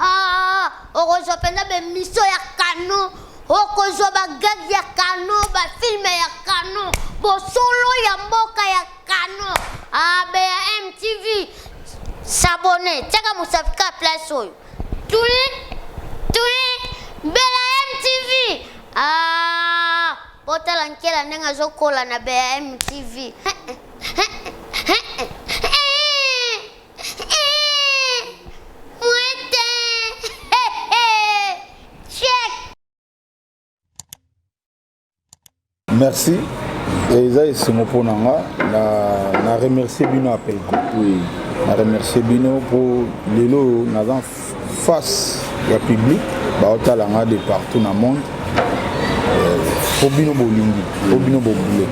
Ah, okozwa pena be miso ya kano, okozwa ba gag ya kano, ba film ya kano, bo solo ya mboka ya kano. Ah, be ya MTV. S'abonner, tchaka musafika place oyo. Tui, bela MTV. Ah, botala nkela nenga zokola na be ya MTV. Merci. Et ça, c'est mon point. Je remercie Bino appel. Oui. Je remercie Bino pour les lots face au public. Baotalanga de partout dans le monde. Pour Bino Bolingi, pour Bino Boboulé.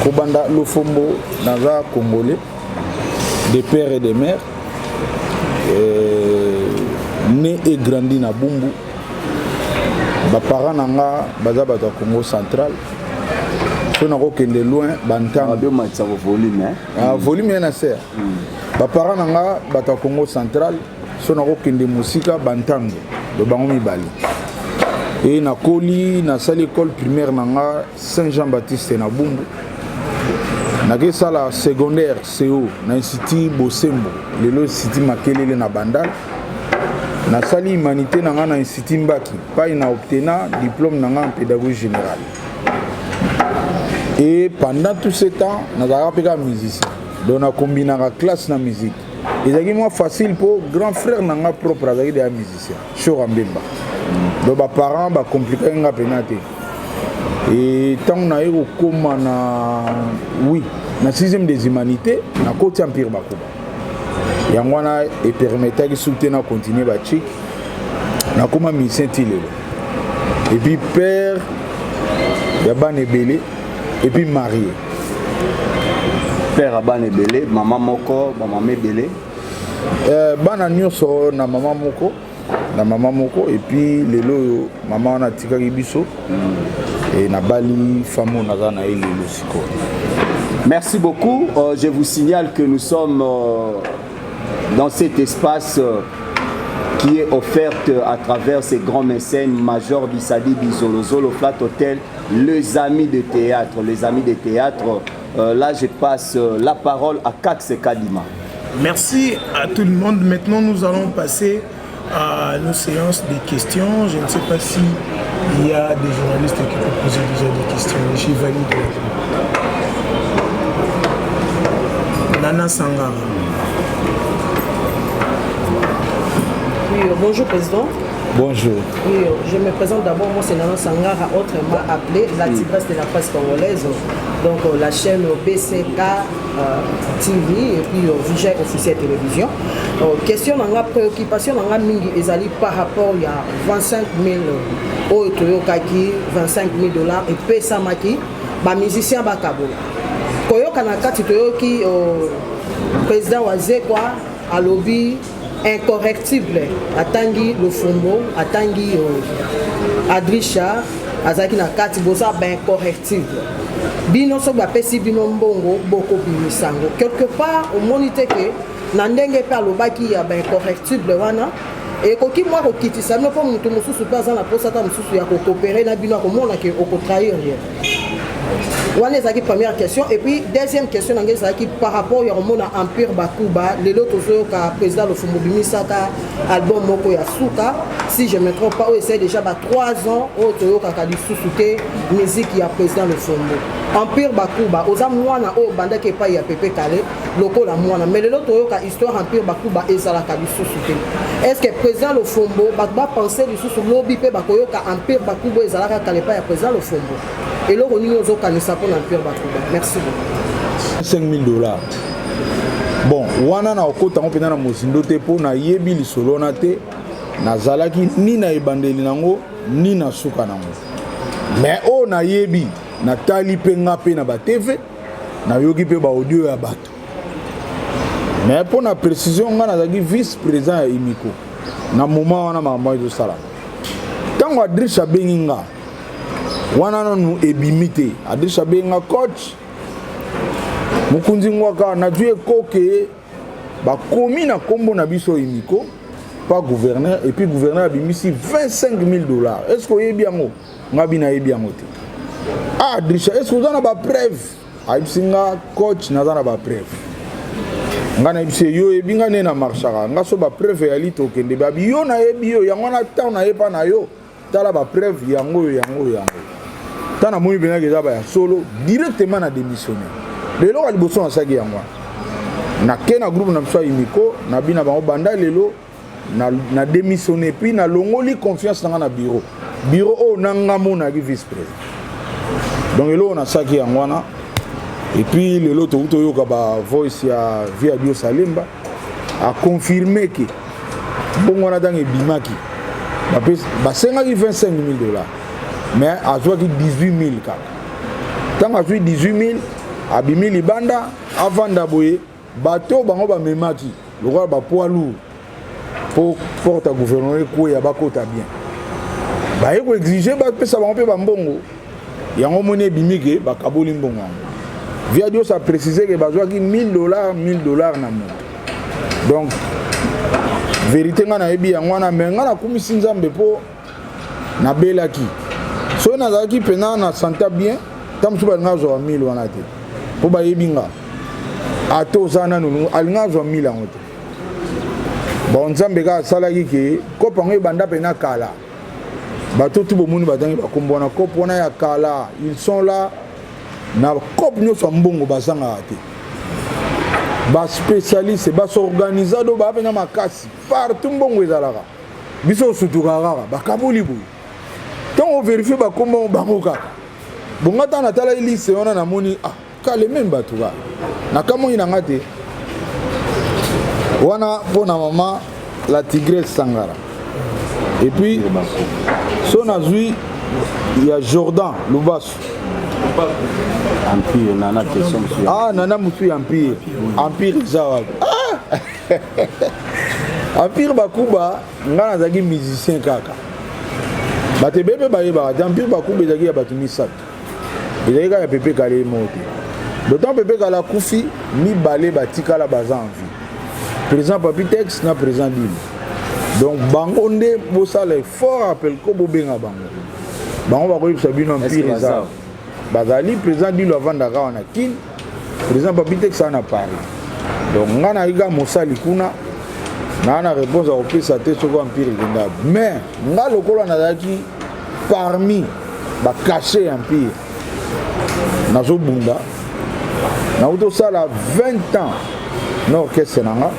Kobanda Lofombo, Naza Congolais, des pères et des mères, né et grandi na Bumbu. Mes parents nanga baza bato Congo central. So na ko kende loin bantam. Abio matsa volume hein. Volume na ser. Mes parents nanga bato Congo central. So na ko kende musika bantam do bango mibali. Et na koli na salle école primaire nanga Saint-Jean-Baptiste na Bumbu. Na ke sala secondaire CO na institut Bosembo. Lelo institut Makelele na Bandal. Na sali humanité na institut Mbaki, pas na obtenu diplôme en pédagogie générale. Et pendant tout ce temps, na zapeka musicien. Donc na combiné la classe na musique. Et c'est moi facile pour grand frère na propre avec des musiciens. Sur Ambemba. Donc mes parents ba compliqué nga penate. Et tant na eu comme na oui, na 6e des humanités, na côté empire Bakuba. Yangwana et permettait de soutenir continuer bachik na kuma mission tilelo et puis père Yaban Ebele et puis marié père Yaban Ebele maman moko maman Ebele bana nyonso na maman moko et puis lelo maman na tikaki biso et na bali famo na za na elelo siko. Merci beaucoup. Je vous signale que nous sommes dans cet espace qui est offert à travers ces grands mécènes, Major Bissadi Bizolozo, le Flat Hotel, les amis de théâtre. Les amis de théâtre, là je passe la parole à Kakse Kadima. Merci à tout le monde. Maintenant nous allons passer à nos séances de questions. Je ne sais pas s'il y a des journalistes qui peuvent poser déjà des questions. Je valide. Nana Sangara. Oui, bonjour Président. Bonjour. Oui, je me présente d'abord, moi c'est Nana Sangara, autrement appelée la tigresse de la presse congolaise. Donc la chaîne BCK TV et puis Vision officiel télévision. Question dans la préoccupation dans la mingi ezali par rapport il y a 25 000 euros, 25 000 $ et pesa maki, ba musicien ba kabola. Koyo kanakati toyoki président waze quoi à lobby incorrectible atangi Lofombo atangi Adrisha azaki na kati boza ba incorrectible bino so ba pesi bino mbongo boko bimisango quelque part au monite que na ndenge pe alobaki ya ba incorrectible wana et koki moi ko kitisa no po mutu mususu pe azana posata mususu ya ko coopérer na bino ko mona ke o ko trahir rien. Voilà la première question. Et puis, deuxième question, par rapport à Empire Bakuba, les autres président de Fumobimi Saka, album Moko Yasuka, si je ne me trompe pas, c'est déjà 3 ans, au Kakadi Susuke, musique qui a président de Fumbo. Empire Bakuba, aux Amouana, au Banda Kepa, il y a Pepe Kale, loco la Mouana. Mais les autres histoire Empire Bakuba et Zalakadi Susuke. Est-ce que président de Fumbo, Bakba pensait du sous lobby Bakoyoka, Empire Bakuba et Zalaka Kalepa, il président de Fumbo. Et là, on y a l'Empire Bakuba. Merci beaucoup. 5 000 $. Bon, wana na okota ngo pena na mosindo te po na yebi lisolo na te na zalaki ni na ebandeli nango ni na suka nango. Mais o na yebi na tali pe nga pe na ba TV na yoki pe ba audio ya bato. Mais pour na précision nga na zaki vice président ya Imiko na moment wana mama ezo sala. Tango Adrisha Benginga wana nanu ebimite Adrisha Benginga coach mukunzi ngwaka na tuye koke bakomi na kombo na biso Imiko pas gouverneur et puis gouverneur a bimisi 25 000 $. Est-ce que vous avez bien mot? Ngabina est bien moté. Ah, Drisha, est-ce que vous avez une preuve? Aïbsinga coach n'a pas preuve. Ngana ibse yo e binga ne na marchara nga so ba preuve ya lito kende ba biyo na e biyo yango na ta na e pa na yo tala ba preuve yango. Tana moyi benga ke ba ya solo directement na démissionner. Lelo ka liboso na saki yango. Na kena groupe na mso imiko na bina ba banda lelo na démissionner puis na longoli confiance na bureau. Bureau o nanga mona ki vice président. Donc lelo na saki yango na. Et puis le lot où ba voice ya via Dio Salimba a confirmé que bon on a dans bimaki ba senga ki 25 000 $, mais a joa ki 18 000 ka tant a 18 000 abimi libanda avant d'aboyer bateau bango ba memaki le roi ba poids lourd pour porte gouvernement ko ya ba kota bien ba yeko exiger ba pesa ba pe ba mbongo yango mone bimike ba kaboli mbongo. Via Dieu, ça a précisé que besoin de $1 000 na monde. Donc, vérité, on a bien, on a mais on a comme si nzambe po na belaki. So na zaki pena na santa bien, tam suba nga zo 1000 wana te. Po ba yebinga. Ato zana nunu alinga zo 1000 angote. Bon nzambe ka salaki ke ko pango banda pena kala. Bato tout bomuni badangi ba kombona ko pona ya kala, ils sont là. Na cop nous sommes bons bazanga ate ba spécialiste ba s'organisado ba pena makasi partout bongo ezalaka biso sutukaka ba kabuli bu tant on vérifie ba kombo bango kaka bonga ta na tala ilise ona na moni ah kale même batuka na kamo ina ngate wana pona mama la tigresse Sangara et puis son azui il y a Jordan Lubasu Empire, nana question monsieur. Ah, nana musu empire. Empire zawa. Ah! Empire bakuba ngana zaki musicien kaka. Bate bebe baye ba empire bakuba zaki ya batu misat. Ezaki ya pepe kale mote. D'autant pepe kala kufi mi balé batika la baza en vie. Président Papitex na président Dil. Donc bango nde bosala fort appel ko bobenga bango. Bango ba ko sabino empire zawa. Bazali président Dilo avant d'avoir na kin président Papitex en a parlé. Donc ngana iga mosali kuna na réponse à opesa te soko empire gendab. Mais nga lokolo na daki parmi ba caché empire. Nazo bunda. Na auto sala 20 ans na orchestre nanga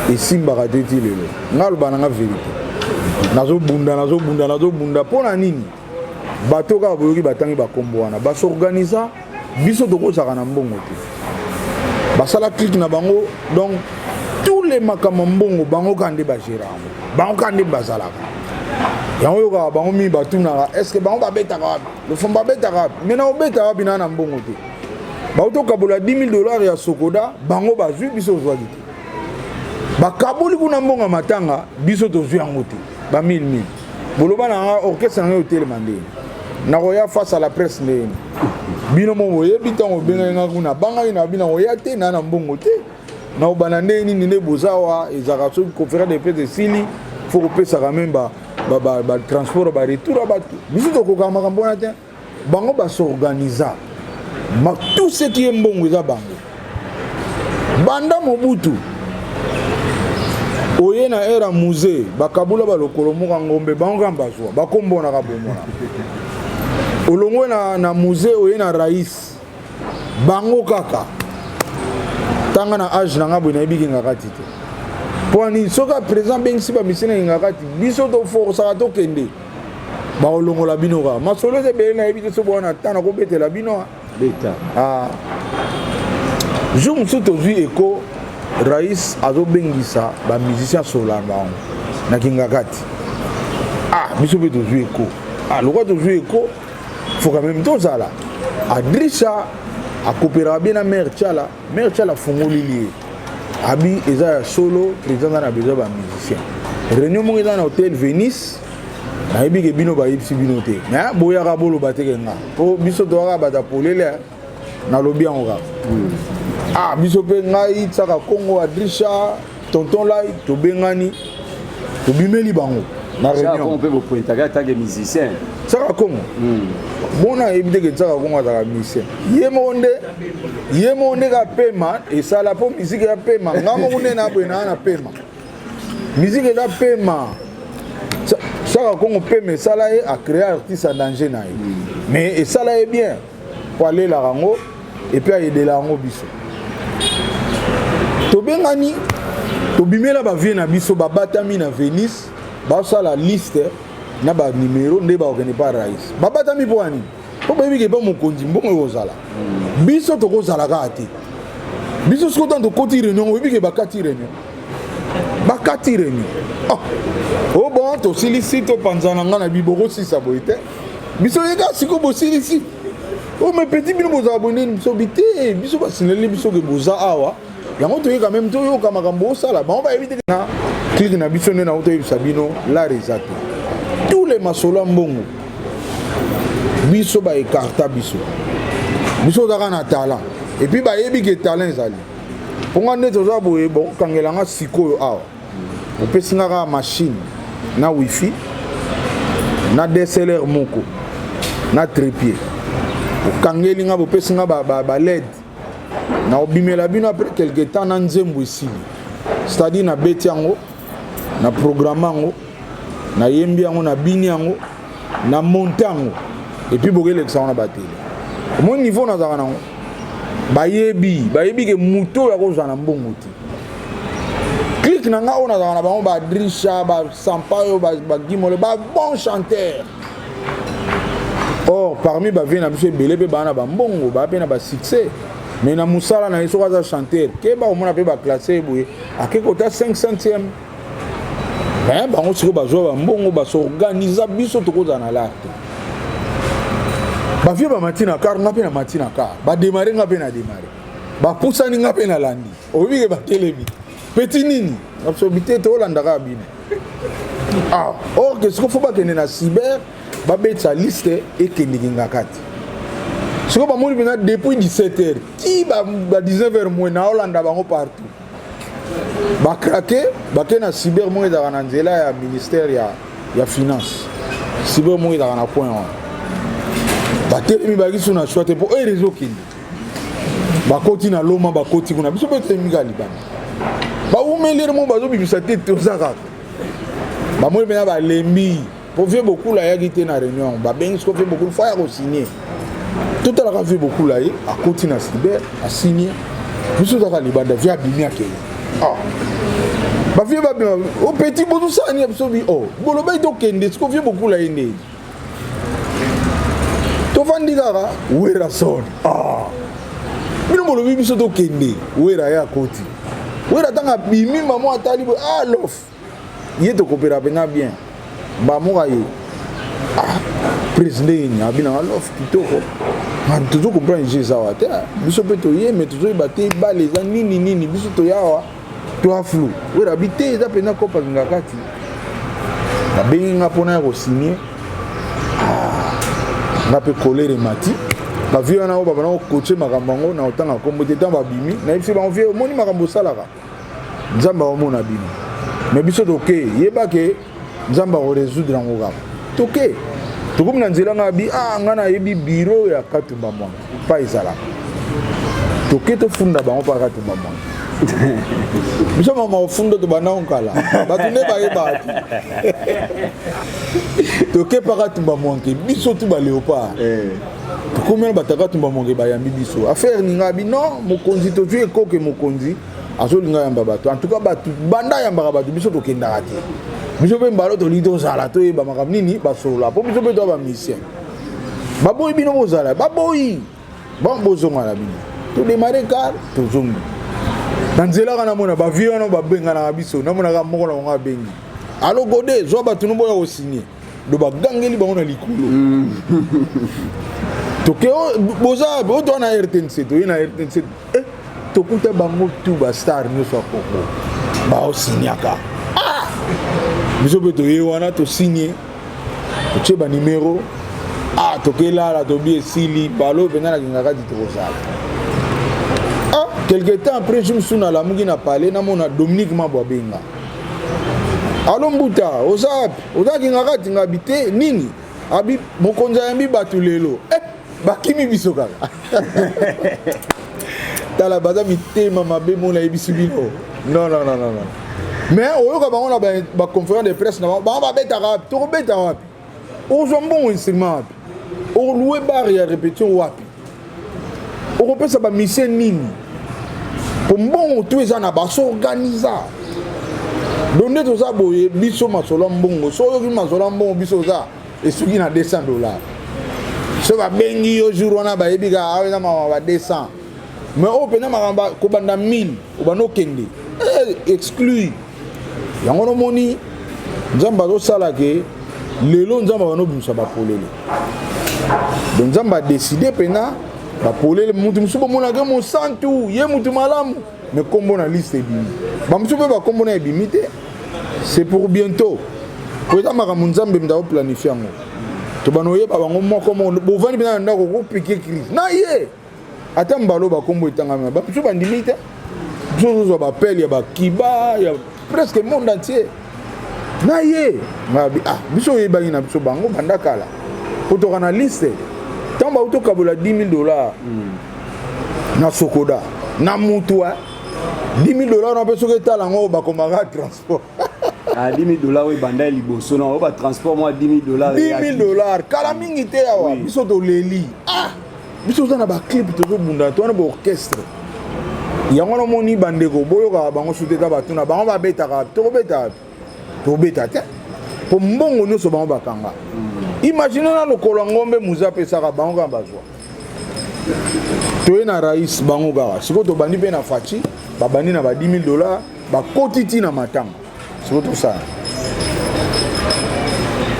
et simba radeti lelo. Nga lo bananga vérité. Nazo bunda pona nini? Bato ka boyoki batangi bakombo wana ba s'organiser biso toko saka na mbongo te basala clique na bango donc tous les makamambongo bango kande ba gérer bango kande bazalaka yango yoka bango mi batuna est-ce que bango ba beta ka le fond ba beta ka mena obeta wa bina na mbongo te ba auto kabola $10 000 ya sokoda bango bazui biso zwa gite ba kaboli kuna mbongo matanga biso to zwi yango te ba 1000 boloba na orchestre na hotel mandé na roya face à la presse ne bino mo yebi tango benga nga kuna banga ina bina roya te na mbongo te na obana neni ne bozawa ezaka so conférence de presse de sili faut que pesa quand même ba transport ba retour ba biso to ko kama kambona te bango ba s'organiser ma tout ce qui est mbongo za bango banda Mobutu oye na era musée bakabula balokolo moka ngombe bango kambazwa bakombona ka bomona olongwe na musée oye na rais bango kaka tanga na âge na ngabo na ebiki ngakati te poni soka président bengisi ba misina ngakati biso to force to kende ba olongola bino ka masolo ze be na ebiki so bona tana ko betela bino beta ah jour musuto zui eko rais azobengisa ba musicien solamba na kingakati ah biso be to zui eko ah lokwa to zui eko faut quand même tout ça là Adrissa a coopéré bien à Mère Tchala fongoli lié abi eza solo président na besoin ba musicien réunion mo dans hôtel Venice na ebi ke bino ba yipsi bino te na boya ka bolo bateke nga po biso to ka bata polele na lobby en rap ah biso pe ngai tsaka Congo Adrissa tonton lai to bengani tobimeli bango na réunion on peut vous pointer en tant que musicien Saka Kongo bona ebite ke Saka Kongo azaka musicien ye monde ka pema esala po musique ya pema ngamo kunena bwena na pema musique ya pema Saka Kongo pema esala ye a créer artiste en danger na ye mais esala ye bien pour aller la rango et puis aider la rango biso tobengani tobimela ba vie na biso babatami na Venise ba sala liste na ba numéro nde ba organiser par rais babatami po ani po bayebi ke ba mokonzi mbongo ozala biso tokozala ka ate biso siko tanto koti réunion oyebi ke bakati réunion oh bon to silisi to panzana nga na biboko sisa boye te biso yeka siko bo silisi oh mais petit bino bozala bonene biso bite biso basineli biso ke boza awa yango toye quand même toyoka makambo osala bango bayebi te na clique na biso nde na toyebisa bino la reza te tous les masolo ya mbongo biso baekarta biso ozaka na talent et puis bayebi ke talent ezali mponga nde toza boye bokangelanga sikoyo awa opesingaka machine na wifi na DSLR moko na trépied okangelinga bopesinga ba LED na obimela bino après quelque temps na nzembo esili c'est-à-dire na beti yango na programme yango na yembi yango na bini yango na montango et puis bokelekisa yango na batele mon niveau nazaka nango bayebi ke muto ya kozala na mbongo te clique na nga oyo nazaka na bango badrisha basampayo bagimole bon chanteur or parmi bavie na biso ebele mpe baa na bambongo baa mpe na basuccès mais na musala na ye soki aza chanteur ke bakomona mpe baklasse boye ake kota 5 centième mais bango sikoyo bazwa bambongo basorganiza biso tokozala na larte bavie bamati na kar nga mpe na mati na kar bademare nga mpe na demare bapusani nga mpe na landi obike batelemi peti nini absolute tolandaka bino or ke siko fo bakende na cyber babetisa liste ekendeki nga kati siko bamoni mpena depuis 17h ti ba 19h moins na olanda bango partout bakrake bake na cyber moko ezalaka na nzela ya ministère ya finance cyber moko ezalaka na point wana batelemi bakisu na shwa te mpo oyo ezokende bakoti na loma bakoti kuna biso mpe tolemika libanda baumelere mo bazobimisa te toza kaka bamoni mpena balembi po vie bokula ayaki te na réunion babengi siko vie bokula fo ya kosigner totalaka vie bokula ye akoti na cyber asigner biso ozaka libanda vie abimi akeye bavie babima o petit bozosani ya biso bi bolobai tokende siko vie bokula ye ndeni tovandi kaka wera sone bino bolobi biso tokende wera ye akoti wera tanga bimi mamo atali boye lof ye tokopera mpenza bien bamoka ye président yeni abinanga lof kitoko tozo comprendre je ezawa te biso mpe toye me tozoyeba te bale eza nini biso toyawa toa flou wera bi te eza mpenza kopakinga kati babengi nga mpona ya kosigne nga mpe kolere mati bavie wana oyo babana kokoche makambo yango na otanga kombo te ntango babimi nayebisi bango vie omoni makambo osalaka nzambe aomona bino me biso toke yeba ke nzambe akoresoudre yango kaka toke tokomi na nzela nga bi nga nayebi biro ya katumba mwana pa ezalaka toke tofunda bango pa katumba mwana biso mama ofunda tobanda onkala bato nde bayeba te toke pa katumba mwanke biso tu baleopard tokomi na bato katumba mwanke bayambi biso affaire ninga bi non mokonzi tozwi ekoke mokonzi azolinga yamba bato en tout cas bato banda yambaka bato biso tokendaka te biso mpe mbala tolingi tozala toyeba makambo nini basolola mpo biso mpe toya bamisien baboyi bino bozala baboyi bozonga na bino todemare kar tozongi na nzela kana mona bavie wana babenganaka biso namonaka moko na bango abengi alo gode zwa bato noboya kosigne do bagangeli bango na likolo toke boza oyo toa na RTNC toye na RTNC tokuta bango tu bastar nyonso ya koko baosignaka biso mpe toye wana tosigne totie banimero tokelala tobi esili balo mpenza nakinga kati tokozala quelque temps après je me suis na lamuki na parler namona Dominique Mabo abenga Alo Mbuta, oza kingaka tinga bite nini? Abi mokonza yambi batu lelo. Bakimi biso kaka. Tala baza bitema mabe mona yebisu bino. Non. Mais oyoka bango na ba conférence de presse na ba beta rap, to beta rap. Ozo mbongo instrument wapi? O louer bar ya répétition wapi? O kopesa ba mission nini? Pour mbongo tu eza na ba so organiser. Donne to za boye biso masolo mbongo. So yoki masolo mbongo biso za esuki na $200. So ba bengi yo jour wana ba yebika aweza ma ba 200. Mais o pena makamba ko banda 1000 o bano kende. Exclu. Yango no moni nzamba zo sala ke lelo nzamba bano bimsa ba polele. Donc nzamba décider pena ba polele mutu musubo mona ke mo santu ye mutu malamu mais kombo na liste ebimi. Ba musubo ba kombo na ebimi te. C'est pour bientôt. Ko za makamu nzambe mda planifier ngo. To bano ye ba bango moko mo bo vandi bina ndako ko piquer crise. Na ye. Ata mbalo ba kombo etangama ba musubo ndimi te. Zo ba pelle ya ba kiba ya presque le monde entier. Na ye. Biso ye bangi na biso bango bandakala. Pour to kana liste. Tamba auto kabola $10,000 na Sokoda na mutua $10,000 na peso ke tala ngo ba komaka transport. $10,000 we banda liboso na ba transport moi $10,000 kala mingi te awa biso to leli biso za na ba clip to zo bunda to na ba orchestre yango na moni bandeko boyo ka bango suteta batuna bango ba beta ka to beta te po mbongo nyoso bango bakanga. Imagine na lokolo ngombe muza pesa ka bango ka bazwa to na rais bango ka siko to bandi pe na fachi ba bandi na ba $10,000 ba kotiti na matanga siko to ça.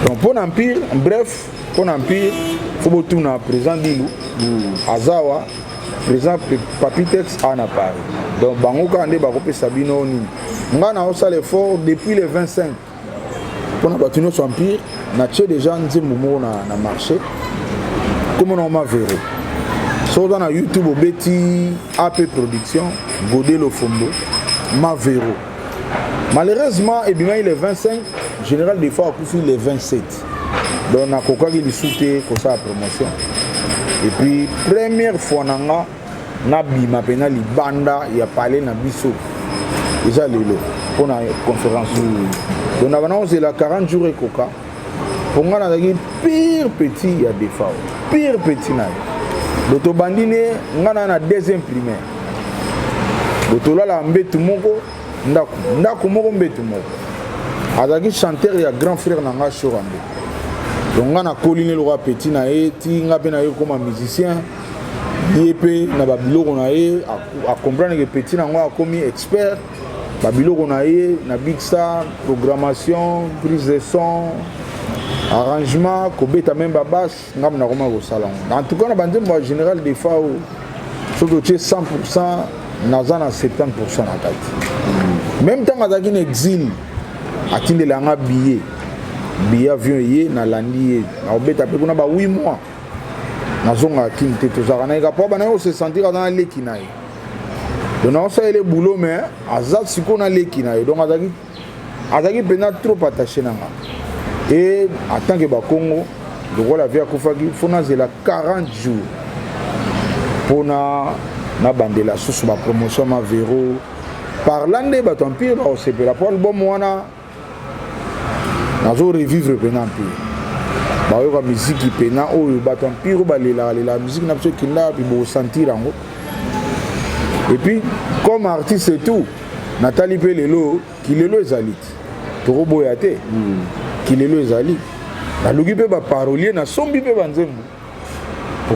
Donc pour empire bref pour empire faut botu na président Dilu Azawa président Papitex ana Paris. Donc bango ka ande ba ko pesa bino ni ngana osa l'effort depuis le 25 pour na batuno son empire na tché déjà nzembo na marché comme on m'a verré so dans YouTube obeti AP production Godelo Fombo ma véro malheureusement et bien il est 25 général des fois cousu les 27 donc na koka qui souté pour sa promotion et puis première fois na bima pena li banda ya parler na biso déjà lelo pour na conférence donc on c'est la 40 jours et coca pour moi na pire petit ya des fois pire petit na doto bandine ngana na deuxième primaire doto la mbetu moko ndako moko mbetu moko azaki chanteur ya grand frère na nga Chorambe donc ngana koline le roi petit na e ti nga pe na ye comme musicien yepé na babiloko na ye a comprendre que petit na nga komi expert babiloko na ye na big star programmation prise de son arrangement kobeta même babasse ngam na koma ko salon en tout cas na bande moi général des fois surtout 100% naza na 70% na kati même temps azaki na exil atindela nga billet avion ye na landi ye na obeta pe kuna ba 8 mois nazonga akinte tozaka na eka po bana yo se sentir dans leki na ye donc on sait le boulot mais azat siko na leki na ye donc azaki pena trop attaché na nga. Et en tant que Bakongo, le rôle avait akufaki, faut na 40 jours pour na bandela sous ma promotion ma véro. Parlant de Batampire, on s'est fait la pour album wana nazo revivre pena empire. Ba yo ka musique pena o Batampire ba la musique na pso kinda bi bo sentir ango. Et puis comme artiste et tout, Nathalie Pelelo qui lelo ezalit. Toro boyate. Kilelo ezali na luki pe ba parolier na sombi pe banzembo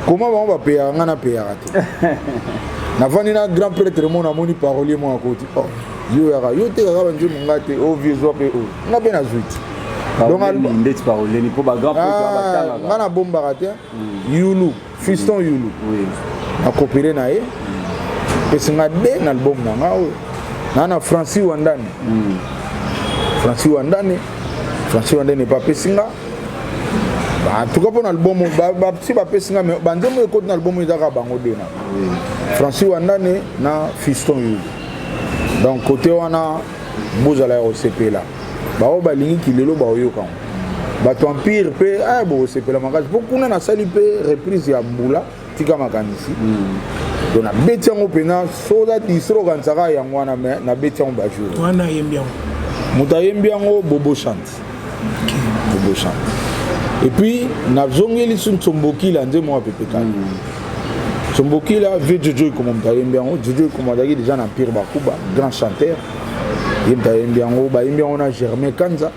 comment ba payer ngana payer raté na vani na grand prêtre mon amoni parolier mon akoti yo te ka banzembo ngate o viezo pe o na be na zuiti donc ndeti parolier ni po ba grand prêtre ba tanga ngana bomba raté Yulu fiston Yulu oui na coopérer na ye pesi nga de na album na ngao na Francis Wandane Francis Wandane pas pesinga en tout cas pour l'album si pas pesinga mais banzemo écoute na album izaka bango dena Francis Wandane na fiston yu donc côté wana bozala au CP là bao balingi kilelo baoyoka bato empire pe bo sepela makasi po kuna na sali pe reprise ya mbula tika makanisi donc na beti yango pena soda distro kansaka yango wana na beti yango bajour wana yembi yango moto ayembi yango bobo chante bobo chante et puis nazongeli su Nsombokila nzemo wa pepekani Nsombokila vieux Jojo comme moto ayembi yango Jojo comme azalaki déjà na empire bakuba grand chanteur yemta yembi yango bayembi yango na Germain Kanza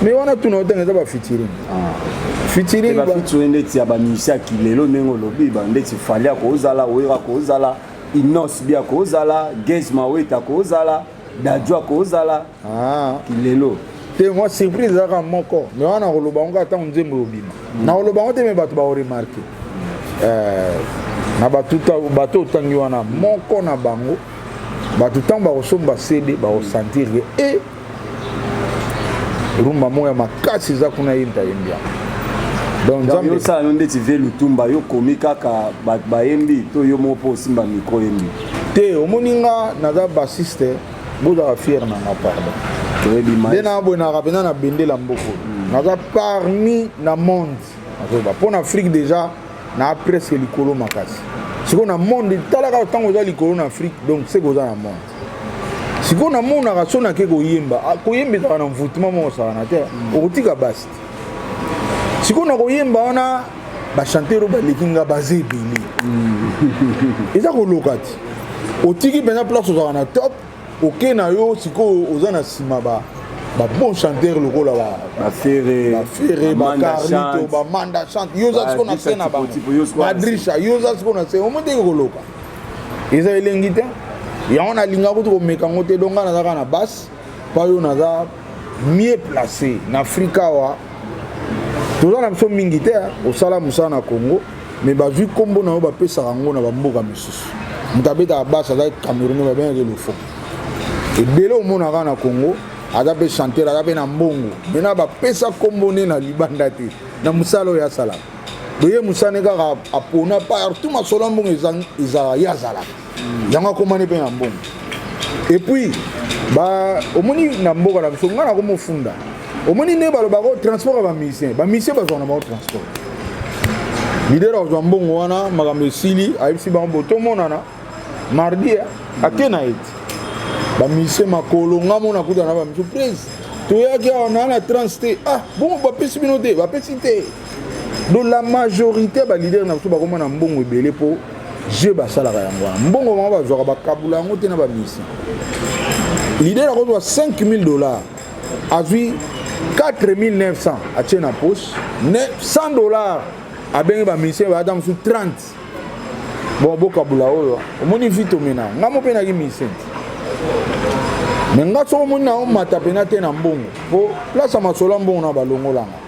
mais on a tout notre temps ba featuring featuring ba featuring ndeti ya ba musicien kilelo nengo lobi ba ndeti falia ko zala oira ko zala inos bia ko zala gezma weta ko zala dajwa ko zala kilelo te moi surprise za moko mais on a roloba on ata nzembo obima na roloba on te me bato ba remarquer na batuta bato tangi wana moko na bango bato tamba osomba CD ba sentir et rumba moya makasi za kuna yinta yembia donc zambe ça on ndeti ve lutumba yo komika ka ba yembi to yo mopo simba micro yembi te omoninga naza bassiste boza fier na na pardon très bien dena bona rapena na bendela mboko naza parmi na monde azoba pour Afrique déjà na presque likolo makasi siko na monde talaka tango za likolo na Afrique donc c'est goza na monde siko na mona ka sona ke koyemba koyemba na mvutima mo sana te okotika basi siko na koyemba wana ba chanteur ba lekinga bazebili eza ko lokati otiki pena place oza na top OK na yo siko oza na sima ba bon chanteur lokola ba ferre ba carlito ba manda chante yo za siko na scène ba Madrisha yo za siko na scène omonde ko loka eza elengite ya on a linga ko meka ngote donga na zaka na basse pa yo na za mieux placé na Afrika wa toza na so mingite au sala musana na Congo mais ba vu kombo na yo ba pesa rango na ba mboka misusu mutabeta basse za Cameroun ba bien le fond et belo mona na Congo ada be chanter ada be na mbongo mena ba pesa kombo ne na libanda te na musalo ya sala boye musane ka apona partout ma solo mbongo iza ya sala yanga komane pe na mbongo et puis ba omoni na mboka na biso ngana ko mofunda omoni ne ba lo ba ko transport ba musicien ba zona ba transport leader wa mbongo wana makambe sili ayipsi ba mboto monana mardi akena eti ba musicien makolo ngamo na kuta na ba surprise to yaki ona na transte bon ba pesi binote ba pesi te donc la majorité ba leader na biso ba komana mbongo ebele po je basala yango mbongo ma ba zoka ba kabula yango te na ba musicien leader a reçu $5,000 azui 4,900 a tient na poche $100 a bengi ba musicien ba adam sous 30 bon kabula oyo omoni vite omena ngamo pe na ki musicien mais nga so omoni na mata pena te na mbongo po place ma sola mbongo na balongolanga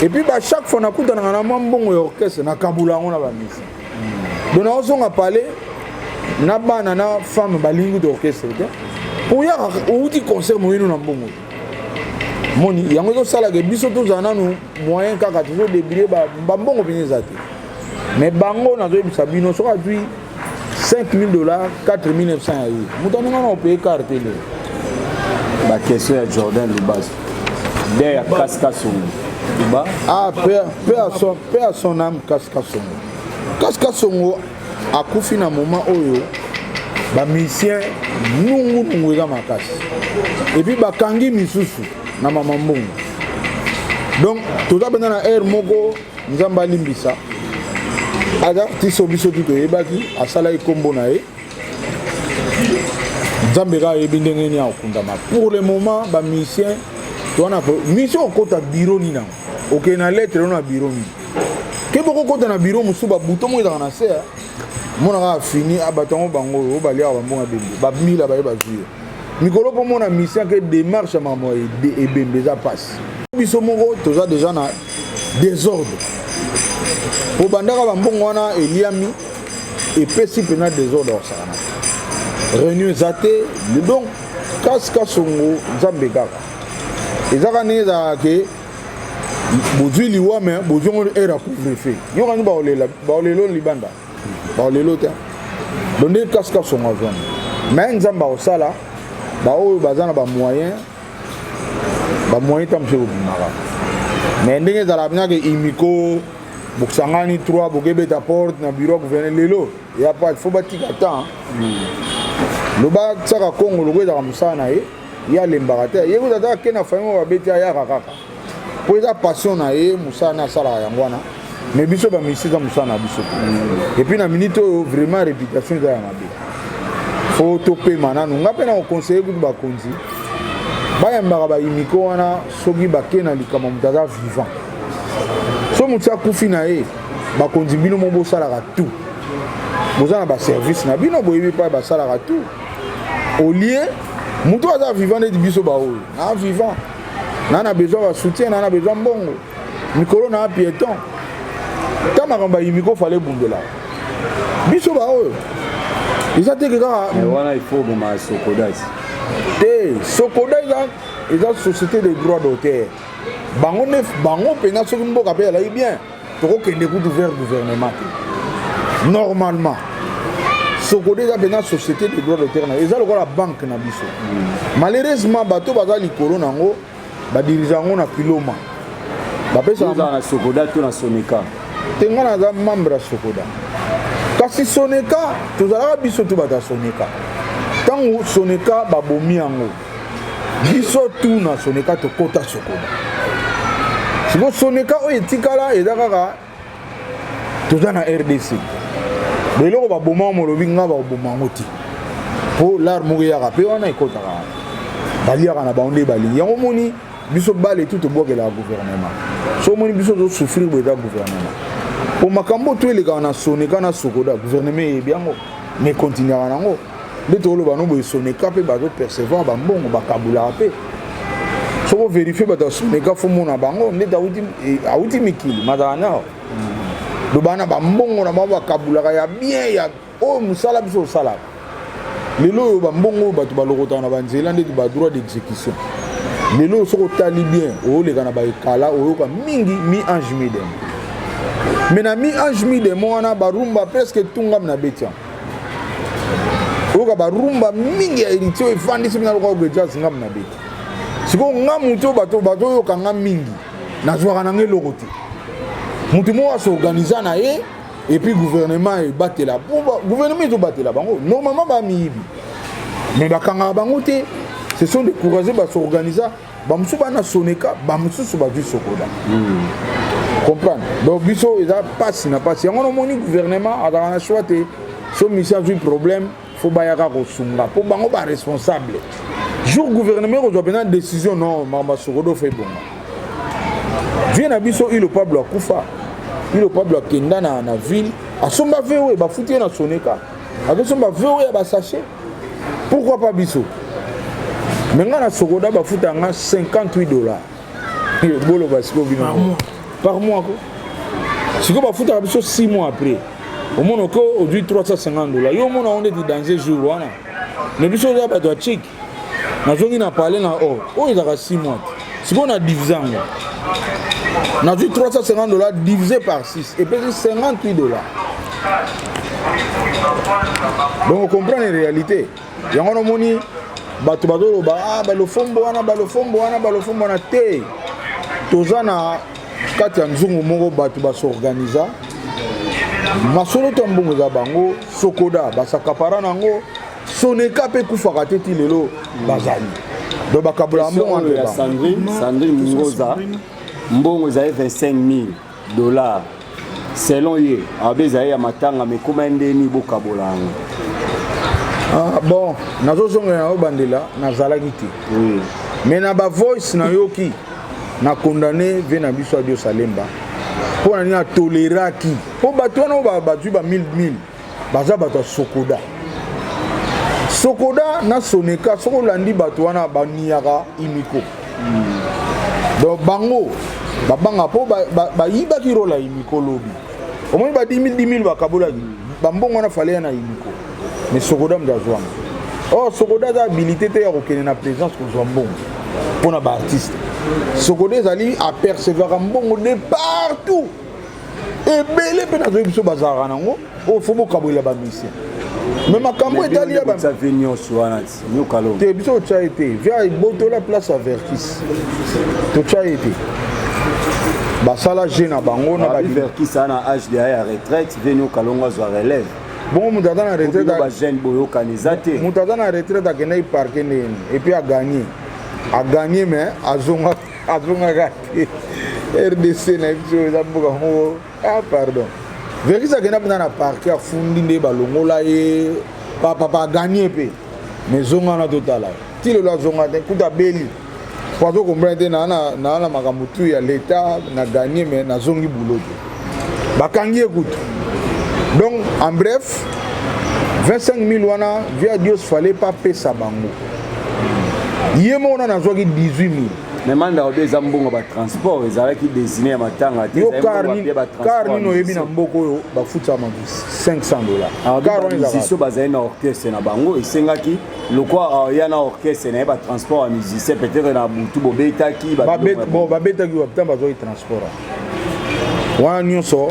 et puis ba chaque fois na kutana na mbongo ya orchestre na kabula yango na ba musicien donc na osonga parler na bana na femme balingi d'orchestre te pour ya outi concert moyeno na mbongo moni yango zo sala ke biso to zana no moyen kaka to débrouiller ba mbongo pineza te mais bango na zo bisa bino so adui $5,000 4,900 ya yi mutani ngana payer carte le ba question ya Jordan Lubas de ya Kaskasongo Luba paix à son âme Kaskasongo akufi na moment oyo ba musicien nungu eza makasi et puis bakangi misusu na mama mbongo donc toza pena na air moko nzamba limbisa ada tiso biso tu toyebaki asala ekombo na ye nzambe ka yebi ndenge nini akundama pour le moment ba musicien toana mission okota bureau ni nango okende na lettre na bureau ni ke boko kota na bureau musu ba buto mo ezaka na se mona ka fini abatango bango o bali ya bambonga bembe ba mila ba yeba zuye mikolo po mona mission ke démarche mamo e bembe za passe biso moko toza déjà na désordre po bandaka bambongo wana eliami epesi pena désordre osana réunion zate donc Kaskasongo nzambe kaka ezaka ne ezalaka bozwi liwa me bozwi ngo era couvre-feu yokani baolelo libanda baolelo te donc nde Kaskasongo azwani me nzambe akosala baoyo baza na bamoyen ta monsieur obimaka mais ndenge ezala binaka imiko bokosangani 3 bokebeta porte na bureau gouverneur lelo ya pas il faut batika temps loba tsaka kongo logo ezaka mosala na ye ye alembaka te ye kozataka ke na famille babeti ayaka kaka po eza passion na ye mosala na asalaka yango wana mais biso bamisi eza mosala na biso et puis na minute oyo vraiment réputation eza ya mabe fo topema nanu nga mpe na koconseille kutu bakonzi bayambaka bayimiko wana soki bake na likama moto aza vivant so moto akufi na ye bakonzi bino mo bosalaka tout boza na baservice na bino boyebi mpa basalaka tout au lieu moto aza vivant neti biso baoyo na vivant na besoin basoutien na besoin mbongo mikolo na piéton ta makambo yimiko fale bundela biso baoyo eza teke kaka wana il faut boma sokodas te sokoda eza société de droit d'auteur bango mpenza soki mboka mpe ezalaki bien tokokende kutu vers gouvernement te normalement sokoda eza mpenza société de droit d'auteur na eza lokola banque na biso malheureusement bato baza likolo nango badirige yango na piloma bapesa na sokoda to na soneka te nga naza membre ya sokoda kasi soneka tozalaka biso to bato ya soneka ntango soneka babomi yango biso tu na soneka tokota sokoda siko soneka oyo etikala eza kaka toza na rdc beloko baboma molobi nga baboma yango ti mpo lare moko eyaka mpe wana ekotaka baliaka na bango nde balingi yango moni biso bale tu tobwakelaka gouvernement so moni biso tosouffrir boye eza gouvernement po makambo to elekaka na soneka na sokoda gouvernement eyebi yango me continuaka nango nde tokoloba no boye soneka mpe bazopercevoir bambongo bakabulaka mpe soko verifie bato ya soneka fo mona bango nde awuti mikili mazala nao lobana bambongo na bango bakabulaka ya bien ya oyo mosala biso osalaka lelo oyo bambongo oyo bato balokotaka na banzela ndeti badroit d'exécution lelo soko otali bien oyoleka na baekala oyoka mingi mi ange midem me na mi ange midem wana barumba presque tungami na betian oyoka barumba mingi ya héritier oyo efandisi bina loka ogejasi ngami na beti sikoyo nga mutu bato oyoka nga mingi nazwaka nango eloko te mutu moko asorganiza na ye epuis gouvernement ebatela gouvernement ezobatela bango normalement bamiyibi mais bakangaka bango te ce sont découragés basorganiza bamosusu bana soneka bamosusu bazwi sokoda comprendre donc biso eza pasi na pasi yango nomoni gouvernement azalaka na choix te so misi azwi problème fo bayaka kosunga mpo bango baresponsable jour gouvernement kozwa mpena décision non makambo sokoda ofa ebonga vie na biso ilo pablo akufa ilo pablo akenda na ville asomba vewe bafuti ye na soneka azosomba vewe ya basache pourquoi pas biso me nga na sokoda bafuta nga $58 boloba siko bino par mois ko siko bafutaka biso 6 mois après omona ko ozwi $350 yo omona onde ti danger jour wana me biso oza bato ya chik nazongi na parle na or oyo ezaka 6 mois te siko na divise yango nazwi $350 divisé par 6 epesi $58 donc ocomprendre réalité yango nomoni bato bazoloba balofombo wana te toza na kati ya nzungu moko bato basorganiza masolo to mbongo eza bango sokoda basakapara nango soneka mpe kufaka te ti lelo bazali do bakabula mbongo entre bango Sandrine Ngoza mbongo ezali $25,000 selon ye abe ezali ya matanga mekoma ndeni bokabola yango bon nazozongela na yo bandela nazalaki te mais na bavoice nayoki na condamné ve na biso adio salemba mpo na nini atoleraki mpo bato wana oyo bazwi ba 1000 baza bato ya sokoda na soneka soki olandi bato wana baniaka imiko donc bango babanga mpo bayibaki rola ya imiko lobi omoni ba 10 000 bakabolaki bambongo wana fale ya na imiko mais sokoda moto azwanga or sokoda aza habilité te ya kokende na présidence kozwa mbongo mpona baartiste sokoda ezali apercevaka mbongo de partout ebele mpe nazoyi biso bazalaka nango oyo fo bokabolela bamisien Mais ma cambo est allé à ça venir sur un nous calons. Tu es bien tu as été. Viens il la place à Verkis. Tu as été. Bah ça là j'ai na bango na ba Verkis ça na âge de retraite venir calons à relève. Bon mutada na retraite ba jeune boyo kanizate. Mutada na retraite à Kenai parquer et puis à gagner. A gagner mais à zonga gâté. RDC na biso za mboka mo. Ah pardon. Verkis a gagné dans la parquet à fundi ne balongo là et papa gagner pe. Mais zonga na total là. Ti le la zonga te kuta beli. Pour que comprendre na makamutu ya l'état na gagné mais na zongi boulot. Bakangi écoute. Donc en bref 25 000 wana via Dios fallait pas payer sa bango. Yemo on a zogi 18 000. Mais manda obeza mbongo ba transport ezala ki désigné ya matanga te car ni no yebi na mboko yo ba futa ma $500. Car on musicien bazali na orchestre na bango esengaki lokwa ya na orchestre na ba transport à musicien peut-être na butu bobetaki ba betaki ba tamba zo transport. Wana nyonso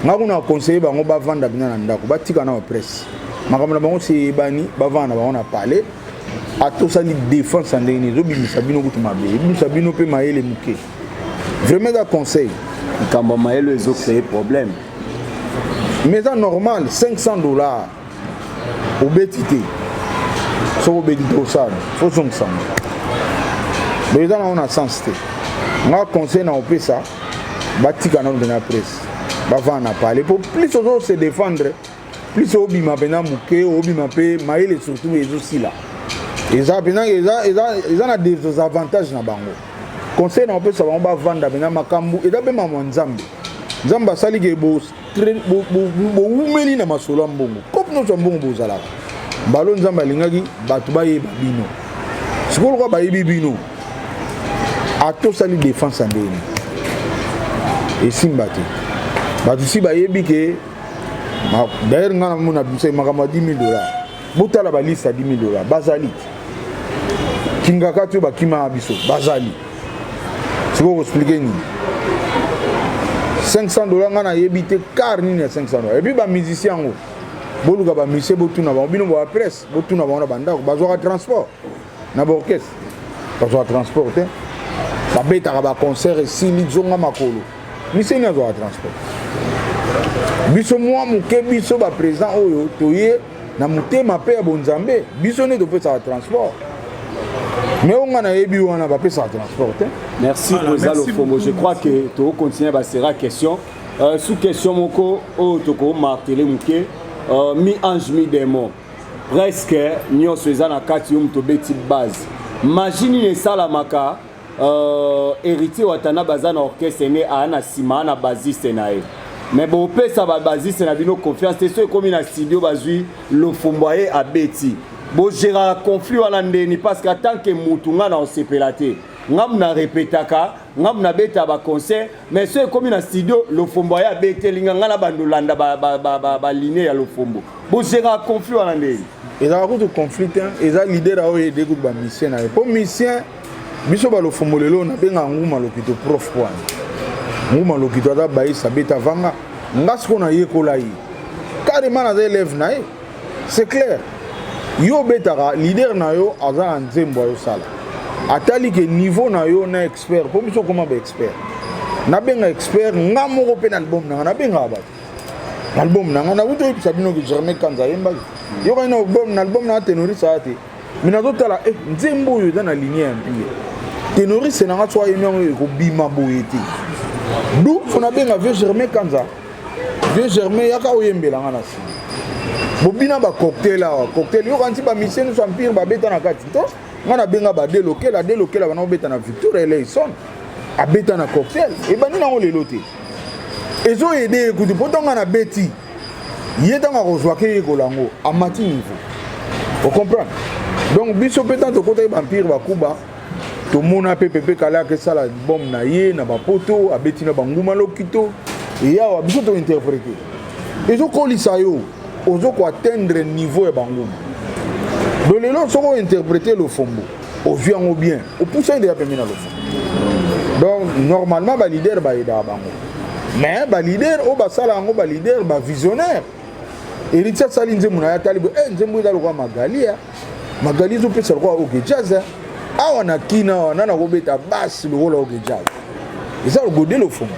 ngakuna conseiller bango ba vanda bina na ndako ba tika na presse. Makambo na bango se bani ba vanda ba on a parlé. A tout ça, défense en dernier, vraiment un conseil. Quand les autres créent problème. Mais c'est normal, $500 au BTT. Sur au BTT au SAD, il faut 500. Mais là, on a sens. On a conseil dans le ça, bâti canal de la presse. On a parlé pour plus aux autres se défendre, plus au bima bena mouké, au bima pe, maïle surtout les aussi là. Ils ont des avantages na bango. Conseil na peut savoir on va vendre bena makambu et d'abord maman nzambe. Nzamba sali ke bo umeli na masolo mbongo. Comme nous sommes bons bozala. Balo nzamba lingaki batu ba ye bino. Sikolo ko ba ye bino. A to sali défense en deni. Et simbati. Batu si ba ye bike d'ailleurs ngana mona bise makama $10,000. Botala ba liste à $10,000 bazali. Kingaka tu ba kima biso bazali. Tu peux expliquer ni $500 ngana yebite car ni $500. Et puis ba musicien ngo. Boluka ba musicien botuna ba bino ba presse, botuna ba na banda ba transport. Na ba orchestre. Ba transport te. Ba beta ba concert et si li zonga makolo. Musicien na zo transport. Biso moi muke biso ba président oyo toye na mutema pe ya bonzambe biso ne dope sa transport. Mais on a ébi on a pas ça transport. Merci Rosal Ofombo. Je crois que tu continuer à sera question. Sous question moko o toko marteler muke mi ange mi démon. Presque nyo seza na kati yum to beti base. Imagine ça la maka héritier watana bazana orchestre né a na sima na basiste nae. Mais bon pesa ba basiste na bino confiance c'est ce comme na studio bazui Lofomboye a beti. Bon gérer conflit wala ndeni parce que tant que mutunga na osepelate ngam na répétaka ngam na beta ba concert mais ce comme na studio Lofomboye a beti linga ngala bandolanda ba ligne ya Lofombo. Bon gérer conflit wala ndeni. Et là beaucoup de conflit et ça leader a eu des groupes ba mission na pour mission biso ba Lofombo lelo na benga nguma lokito prof kwa. Nguma lokito da ba isa beta vanga ngasko na yekola yi. Carrément na élève na c'est clair. Yo betara leader na yo aza nzembo yo sala atali ke niveau na yo na expert po biso comment ba expert na benga expert ngamo ko pe na album na benga ba album na na wuto bisa bino ki jamais kanza yemba yo ka na album na tenoriste ate mina to tala nzembo yo na ligne ya mpie tenoriste na ngatwa yemyo ko bima boyeti du fona benga vieux Germain kanza vieux Germain yaka oyembela ngana si bobina ba cocktail yo kanti ba mission nous empire ba beta na kati to ngana benga ba délocala bana beta na Victor Eleison a beta na cocktail e bani na ngolelo te ezo aider ku poto ngana beti yeta nga kozwa ke kolango a mati niveau vous comprenez donc biso peta to kota ba empire ba kuba to mona PPP kala ke sala bom na ye na ba poto a beti na banguma lokito e ya biso to interpréter ezo kolisa yo ozo ko atteindre niveau e bango donc les gens sont interpréter le fombo au vient au bien au poussin de la pemina le fombo donc normalement ba leader ba ida bango mais ba leader o ba sala ngo ba leader ba visionnaire Héritier sali nzembo na ya talibo nzembo eza lokwa magali ya magali zo pesa lokwa oke jazz awa na kina wana na kobeta basse lokola oke jazz eza logode lo fombo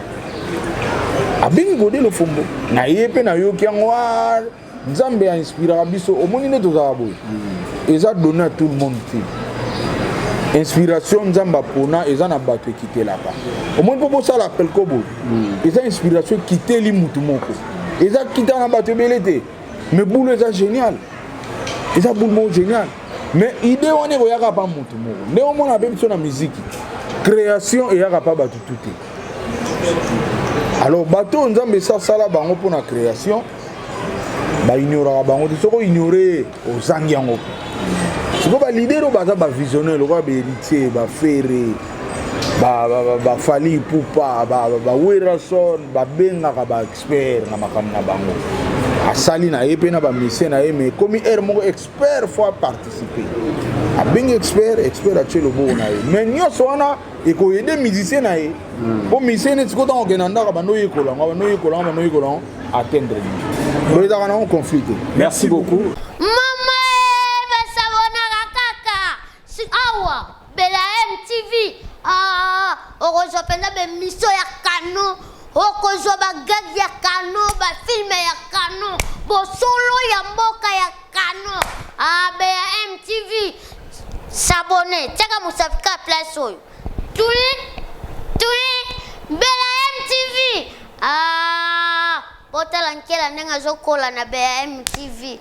abingi gode lo fombo na ye pe na yoki yango nzambe ya inspirera biso omoni nde tozala boye eza donné à tout le monde te inspiration nzambe apona eza na bato ekitelaka omoni mpo bosala appel ko boye eza inspiration ekiteli mutu moko eza kita na bato ebele te mais boule eza génial eza boule moko génial mais idée wana ekoyaka pa mutu moko nde omona mpe biso na miziki création eyaka pa bato tu te alors bato nzambe esasala bango mpona création baignoraka bango te soki oignore ozangi yango mpe sikoyo balidere oyo baza bavisionnaire lokola baheritier bafere bafali ipupa bawerason babengaka baexpert na makambo na bango asali na ye mpe na bamisie na ye mais komi ere moko expert fo aparticipe abengi expert atie loboko na ye mais nyonso wana ekoyede musicien na ye mpo musicien neti sikoyo ntango okenda ndaka bando oyekolango atteindre nini oyo ezaka nango conflit te. Merci beaucoup. Mama basabonaka kaka awa bela MTV okozwa mpenza bemission ya kano okozwa bagage ya kano bafilme ya kano bosolo ya mboka ya kano beya MTV sabone tiaka mosafika place oyo tui bela MTV botala nkela ndenge azokola na beya MTV